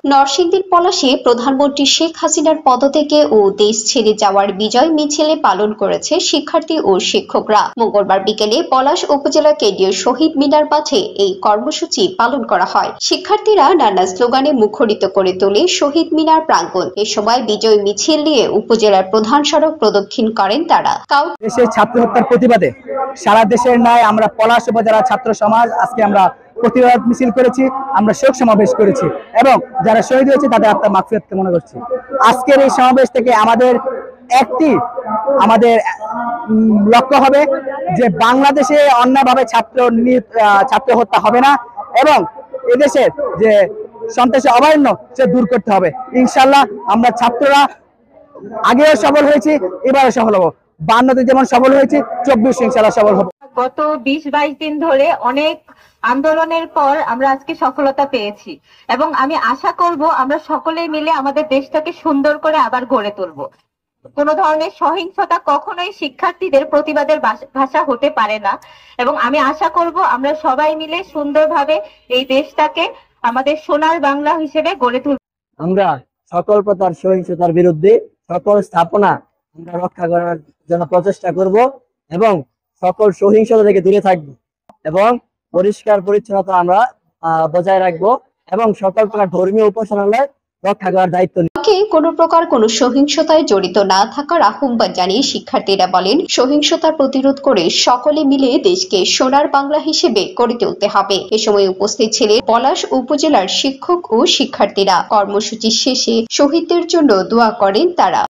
নরসিংদীর পলাশে প্রধানমন্ত্রী শেখ হাসিনার পদত্যাগে ও দেশ ছেড়ে যাওয়ার বিজয় মিছিলে পালন করেছে শিক্ষার্থী ও শিক্ষকরা। মঙ্গলবার বিকেলে পলাশ উপজেলা কেন্দ্রীয় শহীদ মিনার মাঠে এই কর্মসূচি পালন করা হয়। শিক্ষার্থীরা নানা স্লোগানে মুখরিত করে তোলে শহীদ মিনার প্রাঙ্গণ। এ সময় বিজয় মিছিল নিয়ে উপজেলার প্রধান সড়ক প্রদক্ষিণ করেন তারা। দেশের ছাত্র হত্যার প্রতিবাদে সারা দেশের ন্যায় আমরা পলাশ উপজেলা ছাত্র সমাজ আজকে আমরা প্রতিবাদ মিছিল করেছি, আমরা শোক সমাবেশ করেছি এবং যারা শহীদ হয়েছে তাদের আত্মার মাগফিরাত কামনা করছি। আজকের এই সমাবেশ থেকে আমাদের লক্ষ্য হবে যে বাংলাদেশে অন্যায়ভাবে ছাত্র হত্যা হবে না এবং এদেশের যে সন্ত্রাসী অভয়ারণ্য সে দূর করতে হবে। ইনশাল্লাহ আমরা ছাত্ররা আগেও সফল হয়েছি, এবারে সফল হবো। 52তে যেমন সফল হয়েছি, 24 ইনশাল্লাহ সফল হবো। গত 20-22 দিন ধরে অনেক আন্দোলনের পর আমরা আজকে সফলতা পেয়েছি এবং আমি আশা করব আমরা সকলে মিলে আমাদের দেশটাকে সুন্দর করে আবার গড়ে তুলবো। কোন ধরনের সহিংসতা কখনোই শিক্ষার্থীদের প্রতিবাদের ভাষা হতে পারে না এবং আমি আশা করব আমরা সবাই মিলে সুন্দরভাবে এই দেশটাকে আমাদের সোনার বাংলা হিসেবে গড়ে তুলব। আমরা সকল প্রকার সহিংসতার বিরুদ্ধে সকল স্থাপনা আমরা রক্ষা করার জন্য প্রচেষ্টা করব এবং সকল সহিংসতা থেকে দূরে থাকব এবং পরিষ্কার পরিচ্ছন্নতা আমরা বজায় রাখবো এবং সকল প্রকার ধর্মীয় উপাসনালয় রক্ষা করার দায়িত্ব কোনো প্রকার কোনো সহিংসতায় জড়িত না থাকার আহ্বান জানিয়ে শিক্ষার্থীরা বলেন, সহিংসতা প্রতিরোধ করে সকলে মিলে দেশকে সোনার বাংলা হিসেবে গড়ে তুলতে হবে। এ সময় উপস্থিত ছিলেন পলাশ উপজেলার শিক্ষক ও শিক্ষার্থীরা। কর্মসূচি শেষে শহীদদের জন্য দোয়া করেন তারা।